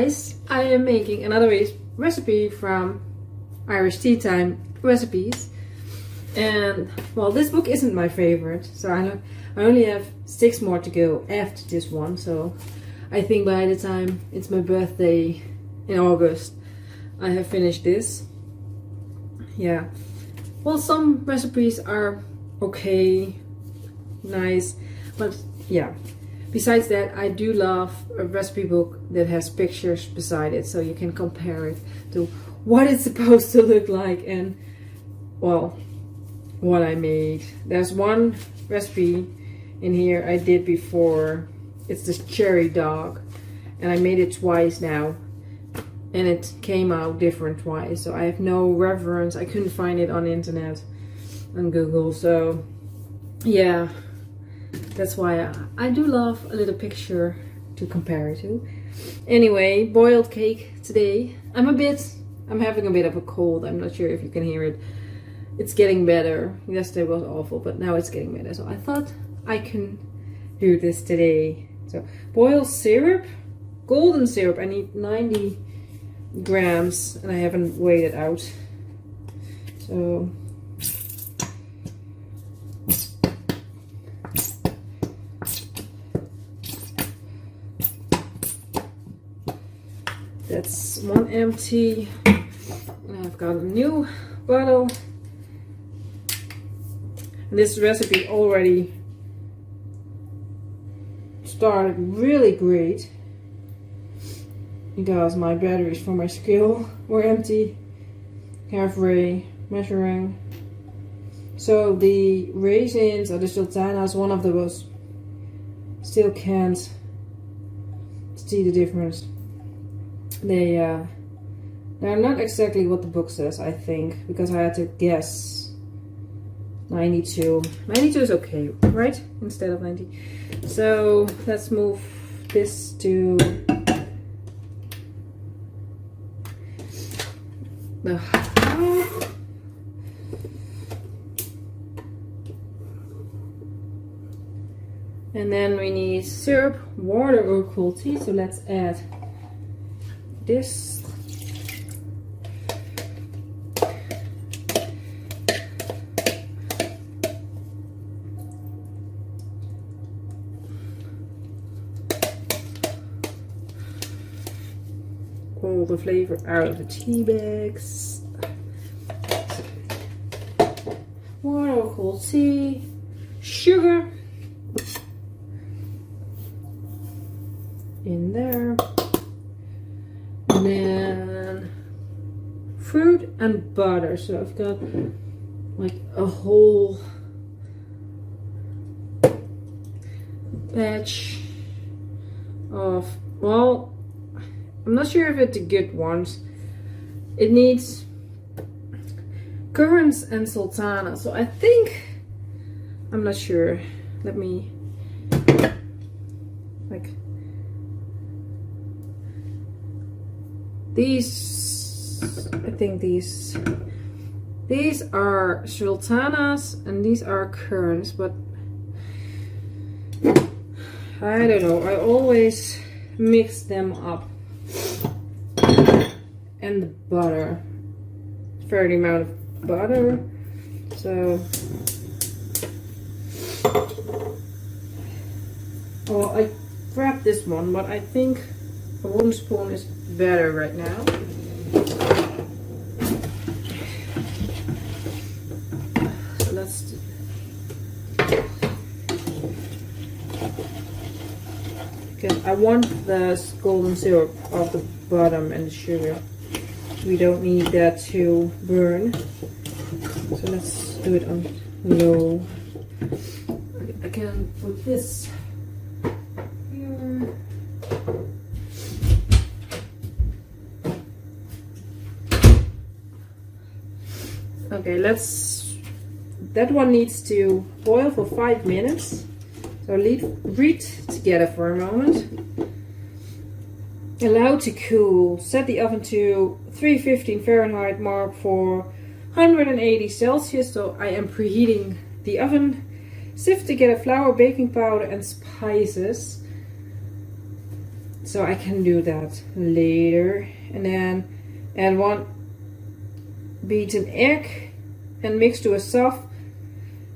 guys, I am making another recipe from Irish Tea Time recipes. And well, this book isn't my favorite, so I only have 6 more to go after this one. So I think by the time it's my birthday in August, I have finished this. Yeah. Well, some recipes are okay, nice, but yeah. Besides that, I do love a recipe book that has pictures beside it, so you can compare it to what it's supposed to look like and, well, what I made. There's one recipe in here I did before. It's this cherry dog, and I made it twice now, and it came out different twice, so I have no reference. I couldn't find it on the internet, on Google, so yeah. That's why I do love a little picture to compare it to. Anyway, boiled cake today. I'm having a bit of a cold. I'm not sure if you can hear it. It's getting better. Yesterday was awful, but now it's getting better. So I thought I can do this today. So boiled syrup, golden syrup. I need 90 grams and I haven't weighed it out. So that's one empty, and I've got a new bottle. And this recipe already started really great because my batteries for my skill were empty, halfway measuring. So the raisins or the sultanas, one of those, still can't see the difference. They're not exactly what the book says, I think, because I had to guess 92. 92 is okay, right? Instead of 90. So let's move this to the and then we need syrup, water, or cold tea. So let's add this. All the flavor out of the tea bags. Water or cold tea, sugar in there. And then fruit and butter. So I've got like a whole batch of, well, I'm not sure if it's the good ones. It needs currants and sultana. So I think, I'm not sure. Let me, like, these, I think these are sultanas and these are currants, but I don't know, I always mix them up. And the butter, fair amount of butter, so well, I grabbed this one, but I think a wooden spoon is better right now. So let's because I want the golden syrup off the bottom and the sugar. We don't need that to burn. So let's do it on low. I can put this here. Okay, that one needs to boil for 5 minutes. So read together for a moment. Allow to cool. Set the oven to 315 Fahrenheit mark for 180 Celsius. So I am preheating the oven. Sift together flour, baking powder, and spices. so I can do that later. And then add 1 beaten egg and mix to a soft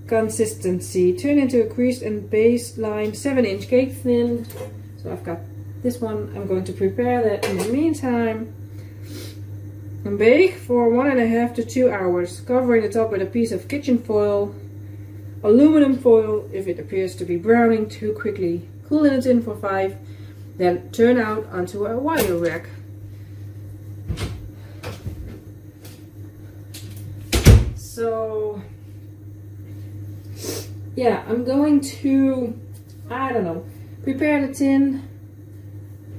consistency. Turn into a creased and baseline 7-inch cake thin. So I've got this one. I'm going to prepare that in the meantime. And bake for 1.5 to 2 hours, covering the top with a piece of kitchen foil, aluminum foil if it appears to be browning too quickly. Cool in a tin for 5, then turn out onto a wire rack. So yeah, I'm going to, I don't know, prepare the tin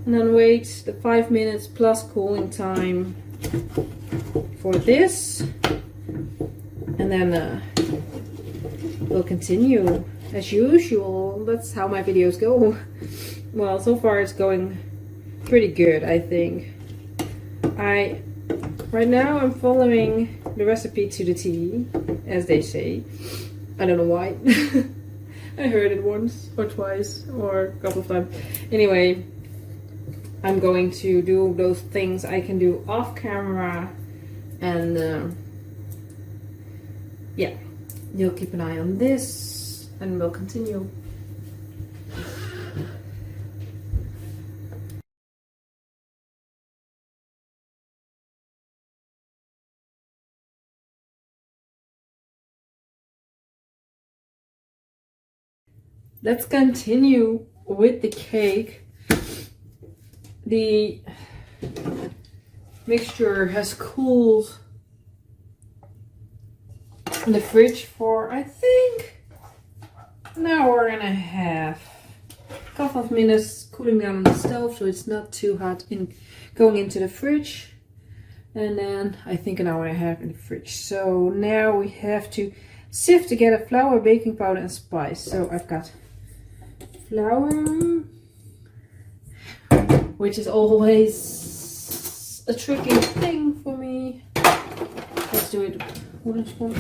and then wait the 5 minutes plus cooling time for this, and then we'll continue as usual. That's how my videos go. Well, so far it's going pretty good, I think. Right now I'm following the recipe to the T, as they say. I don't know why. I heard it once or twice or a couple of times. Anyway, I'm going to do those things I can do off camera, and yeah, you'll keep an eye on this and we'll continue. Let's continue with the cake. The mixture has cooled in the fridge for, I think, an hour and a half. A couple of minutes cooling down on the stove so it's not too hot in going into the fridge. And then I think an hour and a half in the fridge. So now we have to sift together flour, baking powder and spice. So I've got flour, which is always a tricky thing for me. Let's do it one spoon.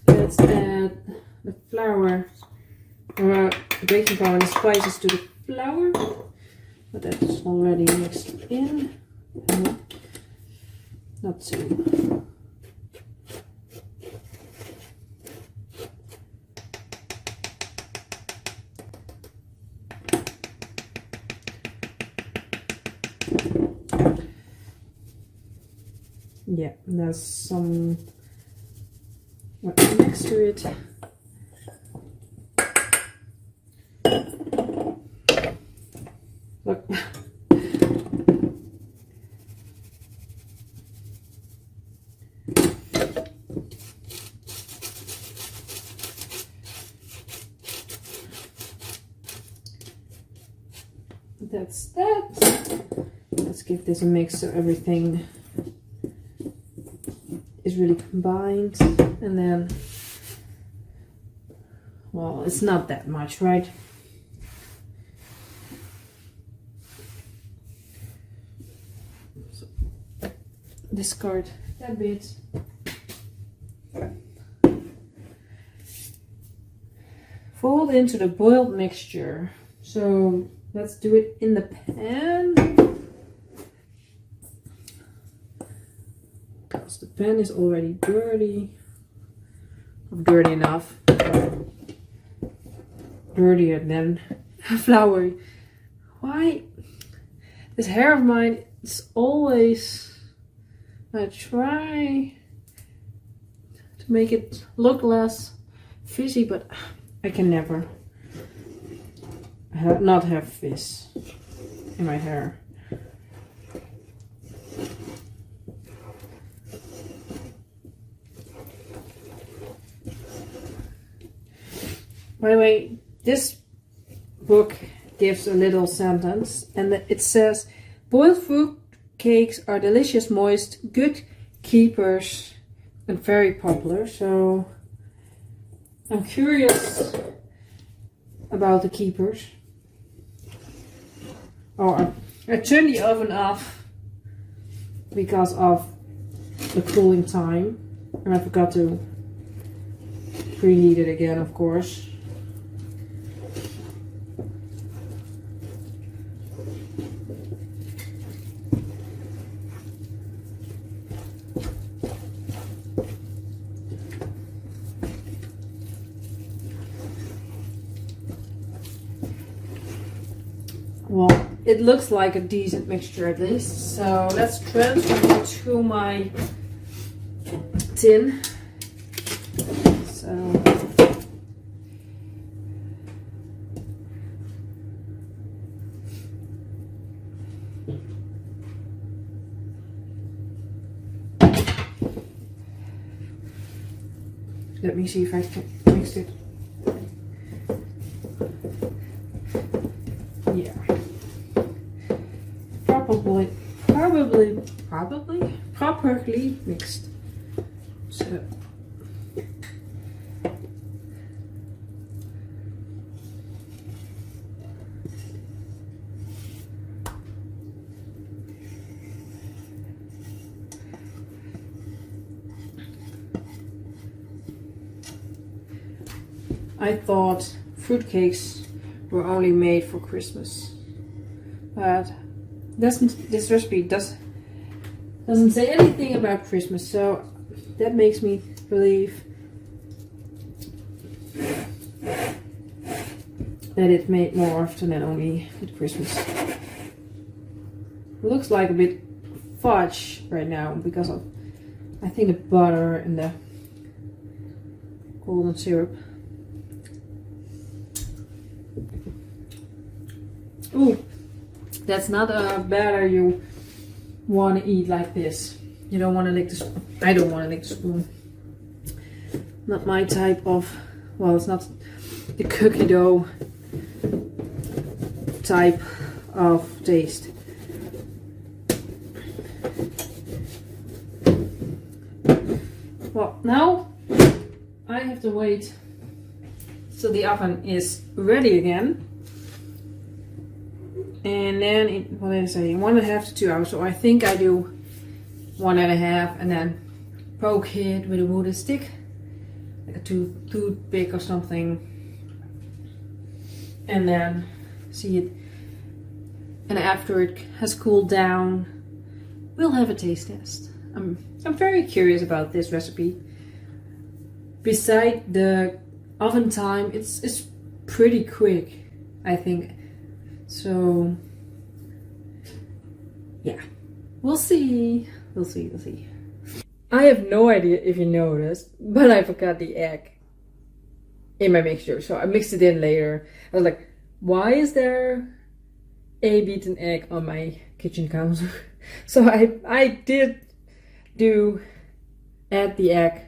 Let's add the flour, or the baking powder and the spices to the flour, but that's already mixed in. Not so. Yeah, there's some next to it. Look. That's that. Let's give this a mix so everything is really combined. And then, well, it's not that much, right? So, discard that bit. Fold into the boiled mixture. So let's do it in the pan. Because the pan is already dirty. Dirty enough. Dirtier than flour. Why? This hair of mine is always, I try to make it look less frizzy, but I can never not have fizz in my hair. By the way, this book gives a little sentence, and it says, boiled fruit cakes are delicious, moist, good keepers, and very popular. So I'm curious about the keepers. Oh, I turned the oven off because of the cooling time, and I forgot to preheat it again, of course. Well, it looks like a decent mixture at least. So let's transfer it to my tin. So let me see if I can mix it. Yeah. Probably properly mixed. So I thought fruitcakes were only made for Christmas, but this recipe doesn't say anything about Christmas, so that makes me believe that it's made more often than only at Christmas. It looks like a bit fudge right now because of, I think, the butter and the golden syrup. Ooh, that's not a batter you want to eat like this. You don't want to lick the spoon. I don't want to lick the spoon. Not my type of, well, it's not the cookie dough type of taste. Well, now I have to wait till the oven is ready again. And then, what did I say? 1.5 to 2 hours. So I think I do 1.5 and then poke it with a wooden stick, like a toothpick or something. And then see it. And after it has cooled down, we'll have a taste test. I'm very curious about this recipe. Beside the oven time, it's pretty quick, I think. So, yeah, we'll see. We'll see. I have no idea if you noticed, but I forgot the egg in my mixture. So I mixed it in later. I was like, why is there a beaten egg on my kitchen counter? So I did add the egg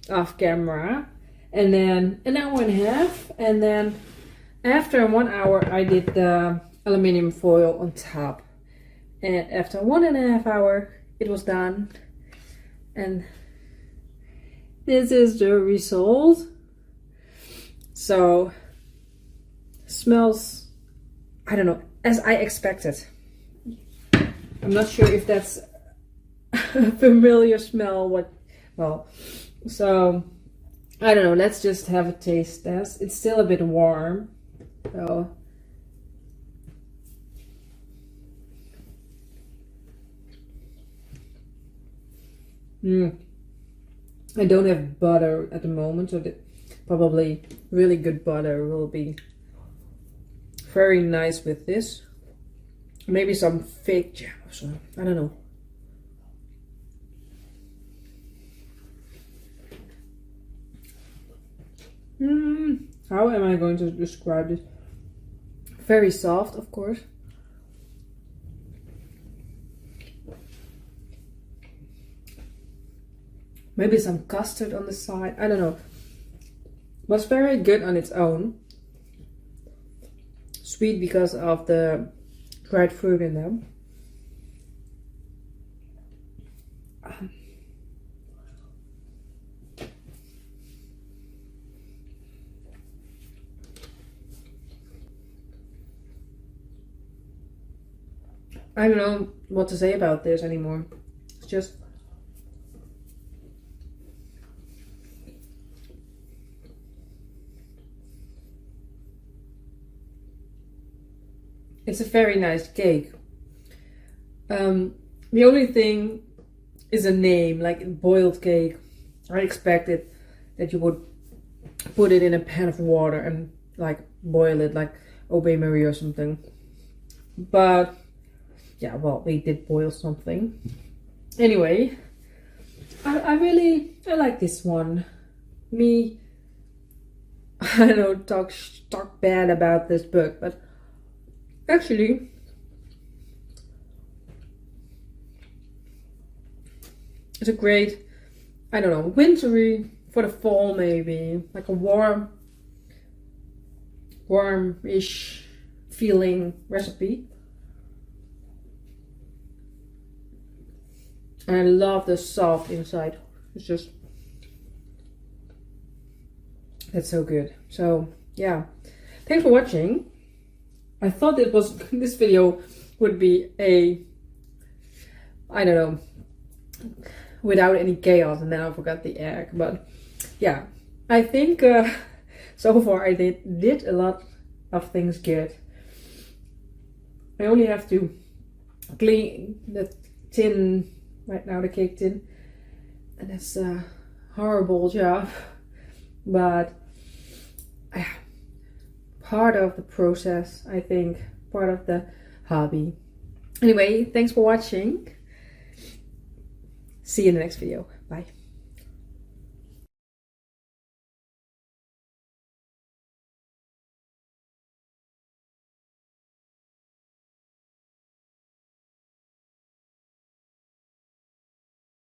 off camera, and then an hour and a half, and then after 1 hour, I did the aluminium foil on top. And after 1.5 hours, it was done. And this is the result. So, smells, I don't know, as I expected. I'm not sure if that's a familiar smell. So, I don't know, let's just have a taste test. It's still a bit warm. So I don't have butter at the moment, so probably really good butter will be very nice with this. Maybe some fake jam or something. I don't know. How am I going to describe this? Very soft, of course. Maybe some custard on the side. I don't know. Was very good on its own. Sweet because of the dried fruit in them. I don't know what to say about this anymore. It's just... It's a very nice cake. The only thing is a name, like boiled cake. I expected that you would put it in a pan of water and like boil it like Obey Marie or something. But yeah, well, we did boil something. Anyway, I like this one. I don't talk bad about this book, but actually, it's a great, I don't know, wintry for the fall maybe, like a warm-ish feeling recipe. And I love the soft inside. It's just, that's so good. So yeah, thanks for watching. I thought this video would be a, I don't know, without any chaos, and then I forgot the egg. But yeah, I think so far I did a lot of things good. I only have to clean the tin right now, the cake tin, and that's a horrible job, but part of the process, I think, part of the hobby. Anyway, thanks for watching. See you in the next video. Bye.